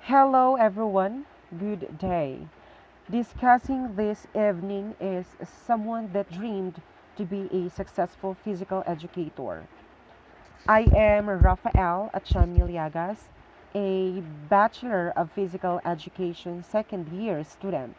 Hello, everyone. Good day. Discussing this evening is someone that dreamed to be a successful physical educator. I am Rafael Achamiliagas, a Bachelor of Physical Education second year student.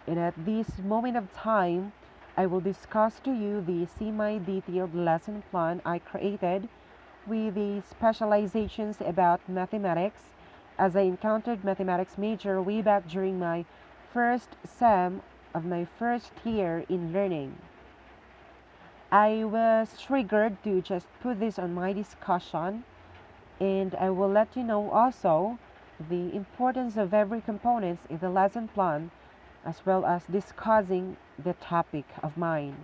And at this moment of time, I will discuss to you the semi detailed lesson plan I created with the specializations about mathematics, as I encountered mathematics major way back during my first sem of my first year in learning. I was triggered to just put this on my discussion, and I will let you know also the importance of every component in the lesson plan, as well as discussing the topic of mine.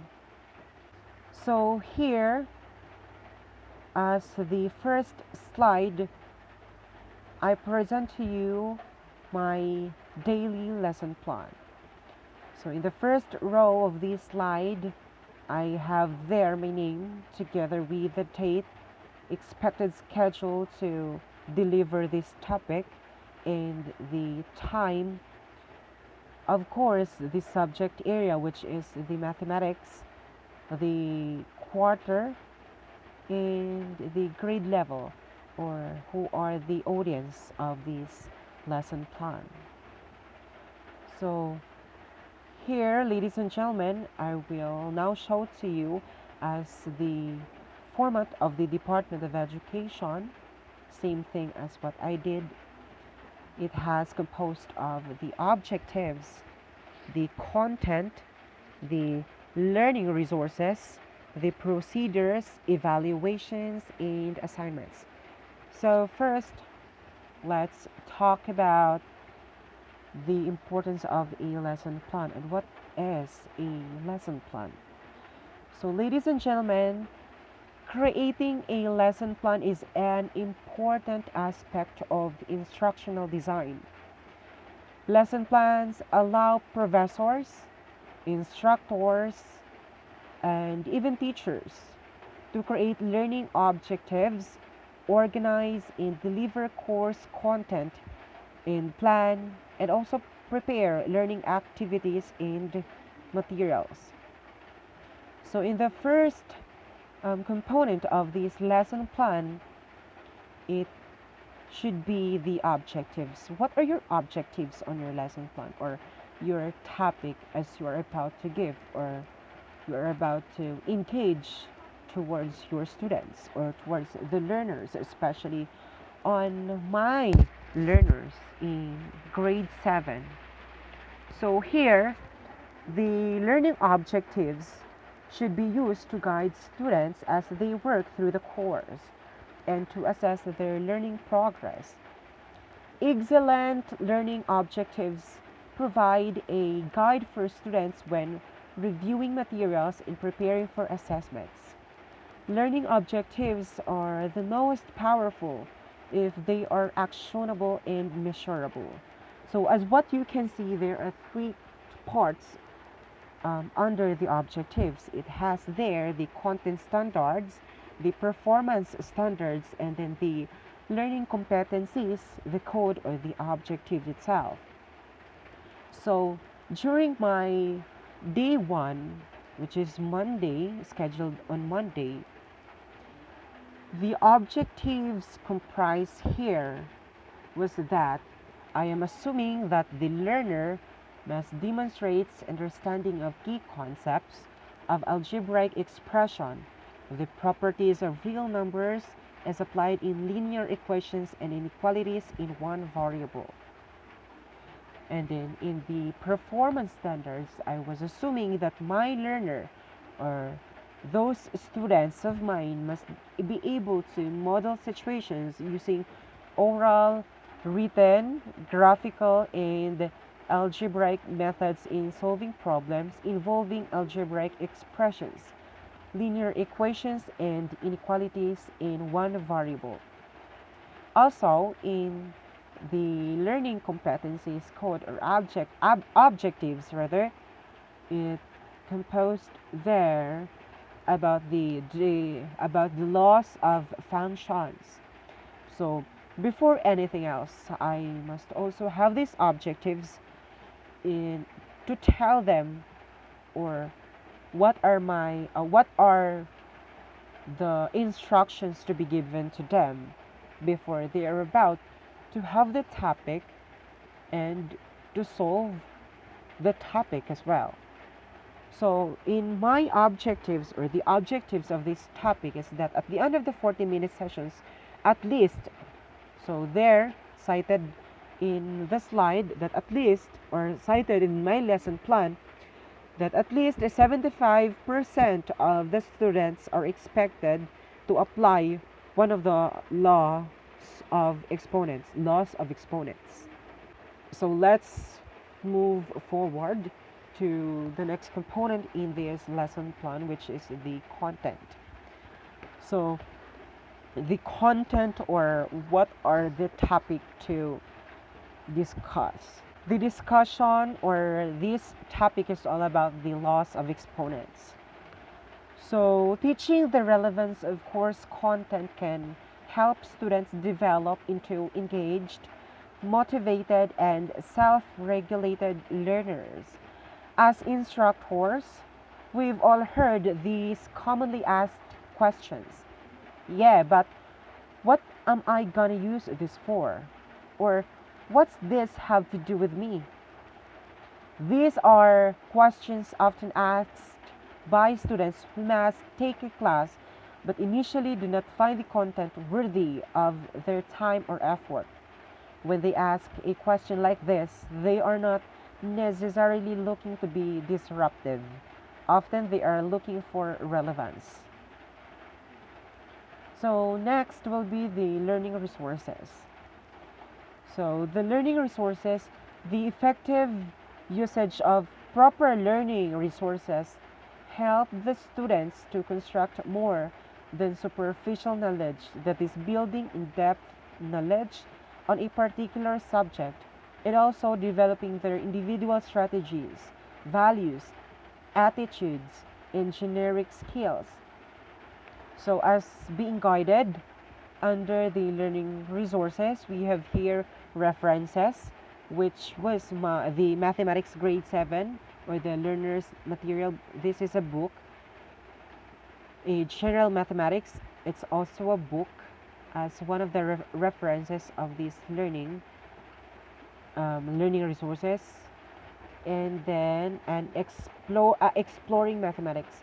So here, as the first slide, I present to you my daily lesson plan. So in the first row of this slide, I have there my name together with the date, expected schedule to deliver this topic, and the time, of course, the subject area, which is the mathematics, the quarter, and the grade level, or who are the audience of this lesson plan. So here, ladies and gentlemen, I will now show to you as the format of the Department of Education. Same thing as what I did. It has composed of the objectives, the content, the learning resources, the procedures, evaluations, and assignments. So first, let's talk about the importance of a lesson plan and what is a lesson plan. So, ladies and gentlemen, creating a lesson plan is an important aspect of instructional design. Lesson plans allow professors, instructors, and even teachers to create learning objectives, organize and deliver course content, and plan and also prepare learning activities and materials. So, in the first component of this lesson plan, it should be the objectives. What are your objectives on your lesson plan or your topic as you are about to give or you are about to engage towards your students or towards the learners, especially on my learners in grade 7. So here, the learning objectives should be used to guide students as they work through the course and to assess their learning progress. Excellent learning objectives provide a guide for students when reviewing materials and preparing for assessments. Learning objectives are the most powerful if they are actionable and measurable. So, as what you can see, there are three parts under the objectives. It has there the content standards, the performance standards, and then the learning competencies, the code or the objective itself. So during my day one, which is Monday, scheduled on Monday, the objectives comprised here was that I am assuming that the learner must demonstrate understanding of key concepts of algebraic expression, the properties of real numbers as applied in linear equations and inequalities in one variable. And then in the performance standards, I was assuming that my learner or those students of mine must be able to model situations using oral, written, graphical, and algebraic methods in solving problems involving algebraic expressions, linear equations, and inequalities in one variable. Also, in the learning competencies code or objectives rather, it composed there about the laws of functions. So Before anything else, I must also have these objectives in to tell them, or what are the instructions to be given to them before they are about to have the topic and to solve the topic as well. So, in my objectives, or the objectives of this topic, is that at the end of the 40-minute sessions, at least, so there, cited in the slide, that at least, or cited in my lesson plan, that at least 75% of the students are expected to apply one of the laws of exponents. So let's move forward to the next component in this lesson plan, which is the content. So the content, or what are the topic to discuss. The discussion, or this topic, is all about the laws of exponents. So teaching the relevance of course content can help students develop into engaged, motivated, and self-regulated learners. As instructors, we've all heard these commonly asked questions. Yeah, but what am I gonna use this for? Or what's this have to do with me? These are questions often asked by students who must take a class but initially do not find the content worthy of their time or effort. When they ask a question like this, they are not necessarily looking to be disruptive. Often they are looking for relevance. So next will be the learning resources. So the learning resources, the effective usage of proper learning resources help the students to construct more than superficial knowledge, that is building in-depth knowledge on a particular subject, and also developing their individual strategies, values, attitudes, and generic skills. So as being guided under the learning resources, we have here references, which was the mathematics grade 7, or the learner's material. This is a book, a general mathematics. It's also a book as one of the references of these learning resources. And then exploring mathematics.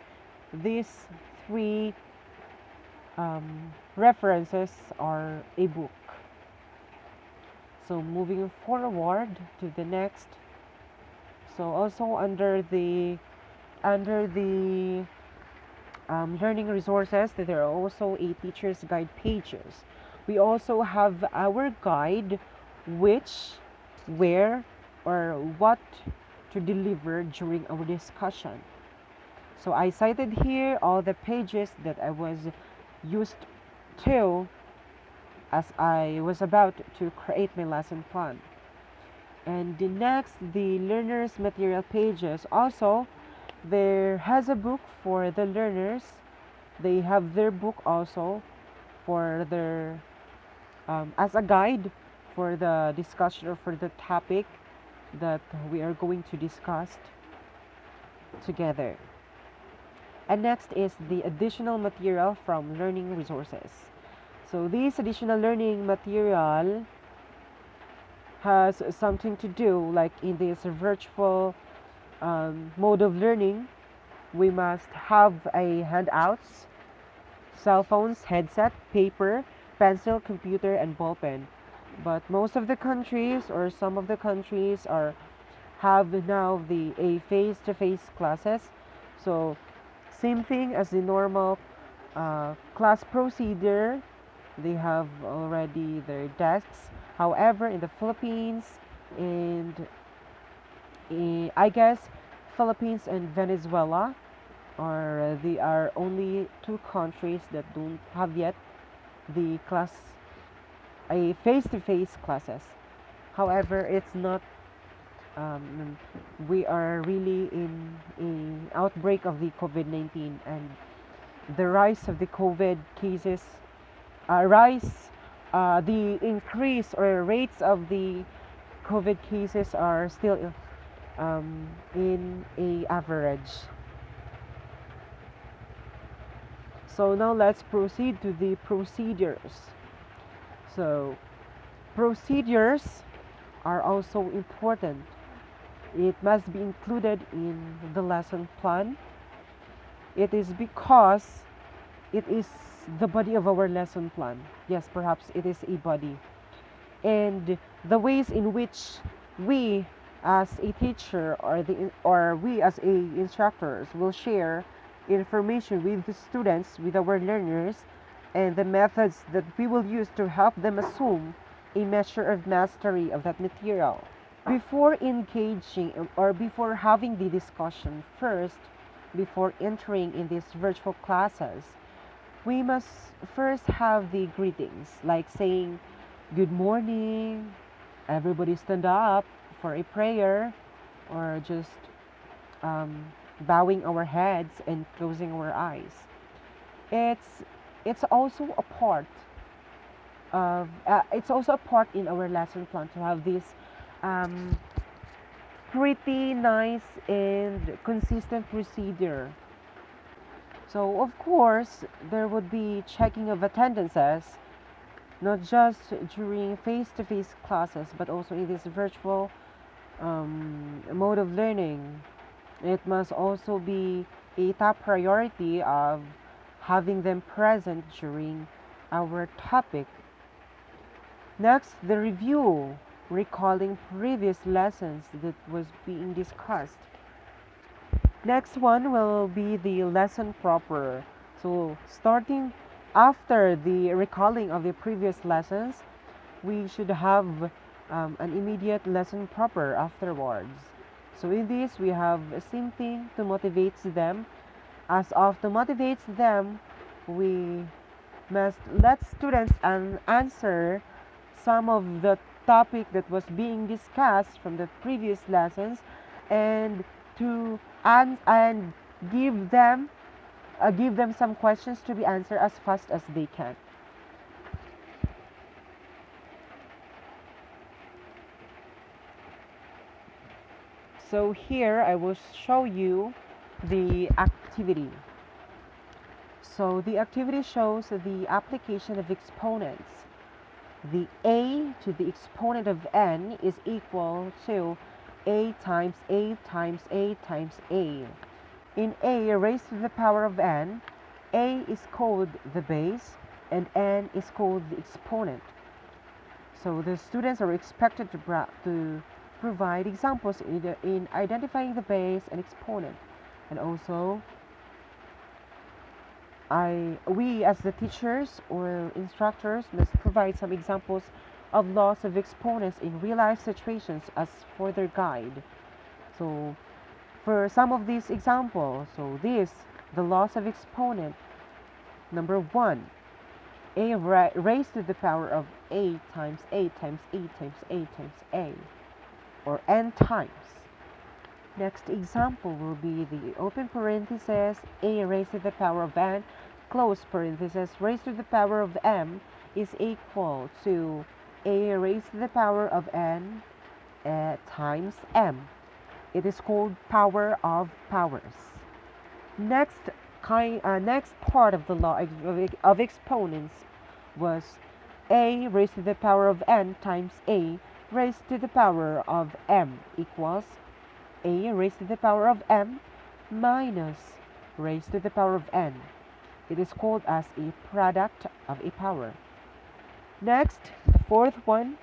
These three references are a book. So moving forward to the next. So also under the learning resources, there are also a teacher's guide pages. We also have our guide, which, where, or what to deliver during our discussion. So I cited here all the pages that I was used to as I was about to create my lesson plan. And the next, the learner's material pages. Also, there has a book for the learners. They have their book also for their as a guide for the discussion, or for the topic that we are going to discuss together. And next is the additional material from learning resources. So this additional learning material has something to do, like in this virtual mode of learning, we must have a handouts, cell phones, headset, paper, pencil, computer, and ball pen. But most of the countries, or some of the countries, have now the a face-to-face classes. So same thing as the normal class procedure. They have already their desks. However, in the Philippines, and I guess Philippines and Venezuela are they are only two countries that don't have yet the a face-to-face classes. However, it's not. We are really in an outbreak of the COVID-19, and the rise of the COVID cases, rise the increase or rates of the COVID cases are still in a average. So now let's proceed to the procedures. So procedures are also important. It must be included in the lesson plan. It is because it is the body of our lesson plan. Yes, perhaps it is a body. And the ways in which we as a teacher or we as a instructors will share information with the students, with our learners, and the methods that we will use to help them assume a measure of mastery of that material. Before engaging or before having the discussion first, before entering in these virtual classes, we must first have the greetings, like saying, "Good morning," everybody stand up for a prayer, or just bowing our heads and closing our eyes. It's it's also a part it's also a part in our lesson plan to have this um, pretty nice and consistent procedure. So of course there would be checking of attendances, not just during face-to-face classes but also in this virtual mode of learning. It must also be a top priority of having them present during our topic. Next, the review, recalling previous lessons that was being discussed. Next one will be the lesson proper. So starting after the recalling of the previous lessons, we should have an immediate lesson proper afterwards. So in this, we have the same thing to motivate them. As of to motivate them, we must let students answer some of the topic that was being discussed from the previous lessons, and to and give them some questions to be answered as fast as they can. So here I will show you the activity. So the activity shows the application of exponents. The a to the exponent of n is equal to a times a times a times a. In a raised to the power of n, a is called the base and n is called the exponent. So the students are expected to provide examples in identifying the base and exponent, and also we as the teachers or instructors must provide some examples of loss of exponents in real life situations as for their guide. So for some of these examples, the loss of exponent, number one, a raised to the power of a times a times a times a times a, or n times. Next example will be the open parenthesis a raised to the power of n close parenthesis raised to the power of m is equal to a raised to the power of n times m. It is called power of powers. Next part of the law of exponents was a raised to the power of n times a raised to the power of m equals a raised to the power of m minus raised to the power of n. It is called as a product of a power. Next, the fourth one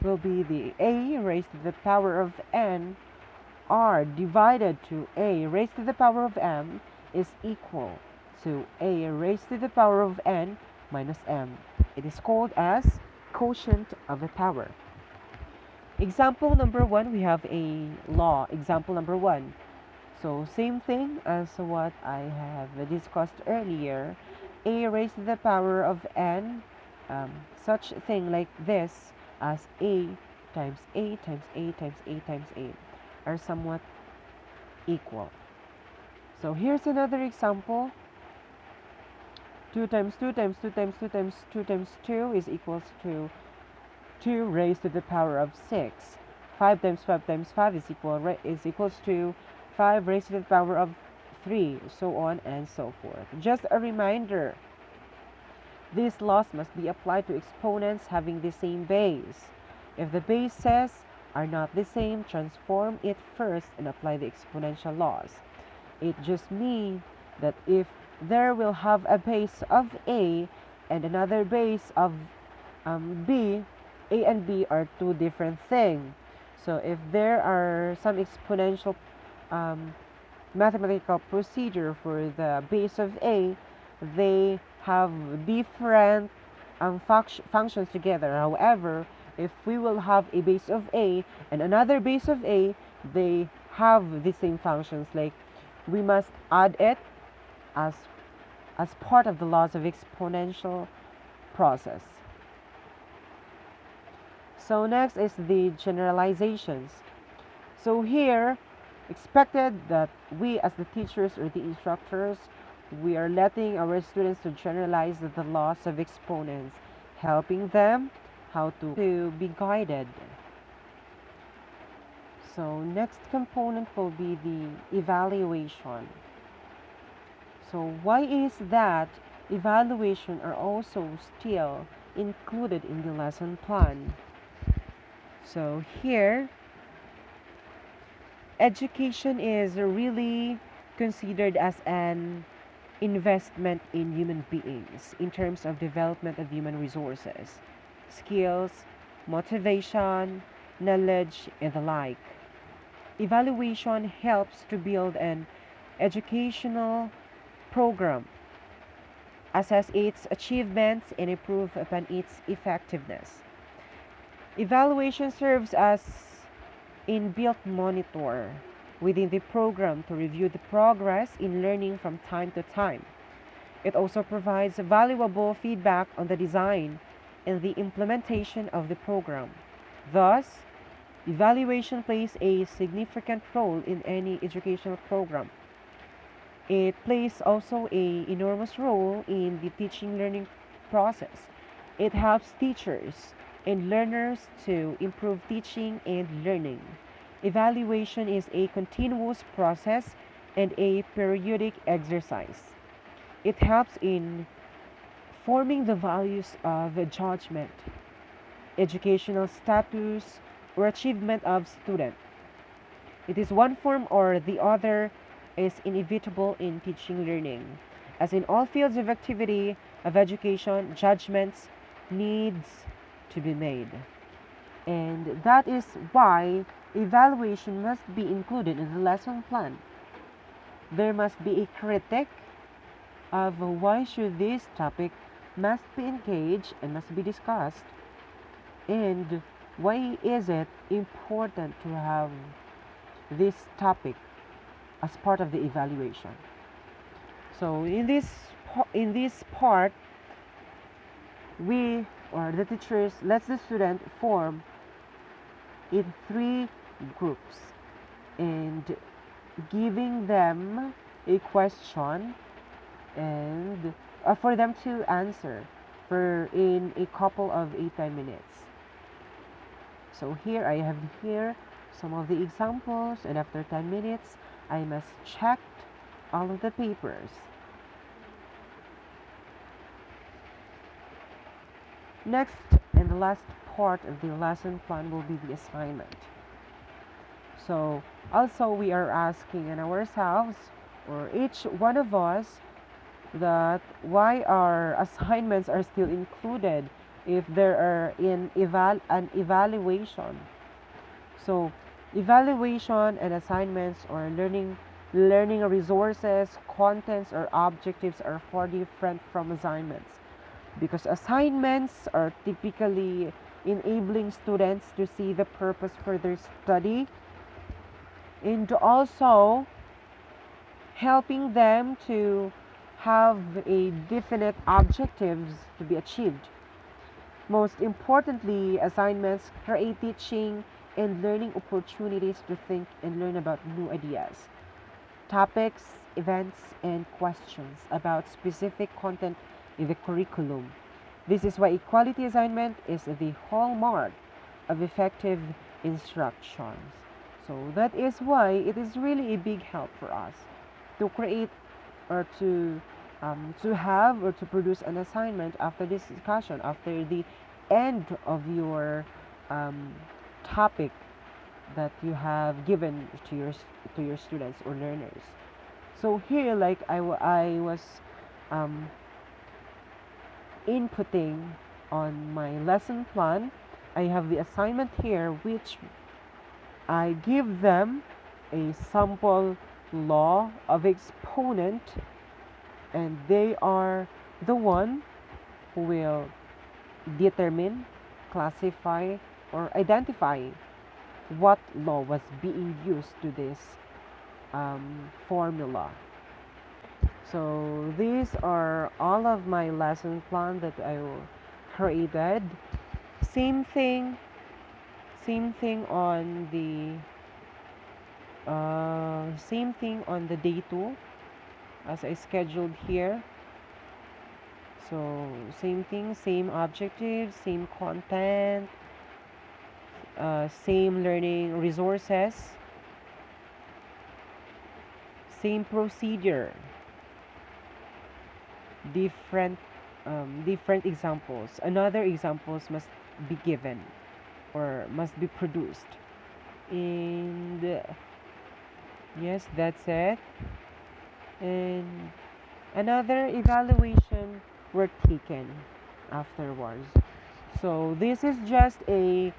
will be the a raised to the power of n r divided to a raised to the power of m is equal to a raised to the power of n minus m. It is called as quotient of a power. Example number one, we have a law. Example number one. So same thing as what I have discussed earlier. A raised to the power of n, such thing like this as a times a times a times a times a are somewhat equal. So here's another example. 2 times 2 times 2 times 2 times 2 times 2 is equals to 2 raised to the power of 6. 5 times 5 times 5 is equals to 5 raised to the power of 3, so on and so forth. Just a reminder, these laws must be applied to exponents having the same base. If the bases are not the same, transform it first and apply the exponential laws. It just means that if there will have a base of A and another base of B, A and B are two different things. So if there are some exponential um, mathematical procedure for the base of A, they have different functions together. However, if we will have a base of A and another base of A, they have the same functions. Like we must add it as part of the laws of exponential process. So next is the generalizations. So here, expected that we as the teachers or the instructors, we are letting our students to generalize the laws of exponents, helping them how to be guided. So next component will be the evaluation. So why is that evaluation are also still included in the lesson plan? So here, education is really considered as an investment in human beings in terms of development of human resources, skills, motivation, knowledge, and the like. Evaluation helps to build an educational program, assess its achievements, and improve upon its effectiveness. Evaluation serves as inbuilt monitor within the program to review the progress in learning from time to time. It also provides valuable feedback on the design and the implementation of the program. Thus, evaluation plays a significant role in any educational program. It plays also a enormous role in the teaching learning process. It helps teachers and learners to improve teaching and learning. Evaluation is a continuous process and a periodic exercise. It helps in forming the values of judgment, educational status, or achievement of student. It is one form or the other is inevitable in teaching learning. As in all fields of activity of education, judgments needs to be made. And that is why evaluation must be included in the lesson plan. There must be a critique of why should this topic must be engaged and must be discussed, and why is it important to have this topic as part of the evaluation. So in this part, we or the teachers lets the student form in 3 groups and giving them a question and for them to answer for in a couple of 8-10 minutes. So here I have here some of the examples, and after 10 minutes I must check all of the papers. Next and the last part of the lesson plan will be the assignment. So also we are asking ourselves, or each one of us, that why our assignments are still included if there are in an evaluation. So evaluation and assignments or learning resources, contents, or objectives are far different from assignments, because assignments are typically enabling students to see the purpose for their study and also helping them to have a definite objectives to be achieved. Most importantly, assignments create teaching and learning opportunities to think and learn about new ideas, topics, events, and questions about specific content in the curriculum. This is why equality assignment is the hallmark of effective instructions. So that is why it is really a big help for us to create or to have or to produce an assignment after this discussion, after the end of your um, topic that you have given to your students or learners. So here, like I was um, inputting on my lesson plan, I have the assignment here, which I give them a sample law of exponent, and they are the one who will determine, classify, or identify what law was being used to this formula. So these are all of my lesson plan that I created. Same thing, same thing on the day two as I scheduled here. So same thing, same objectives, same content, same learning resources, same procedure, different different examples. Another examples must be given or must be produced. And yes, that's it. And another evaluation were taken afterwards. So this is just a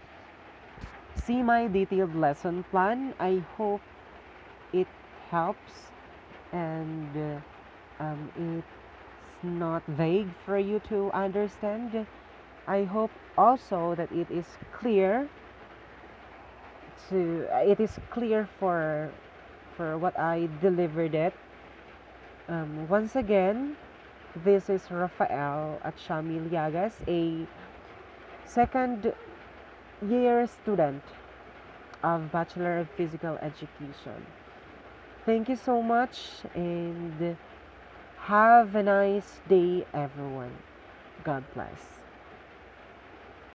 semi-detailed lesson plan. I hope it helps and it's not vague for you to understand. I hope also that it is clear for what I delivered it. Once again, this is Rafael at Shamil Yagas, a second year student of Bachelor of Physical Education. Thank you so much and have a nice day, everyone. God bless.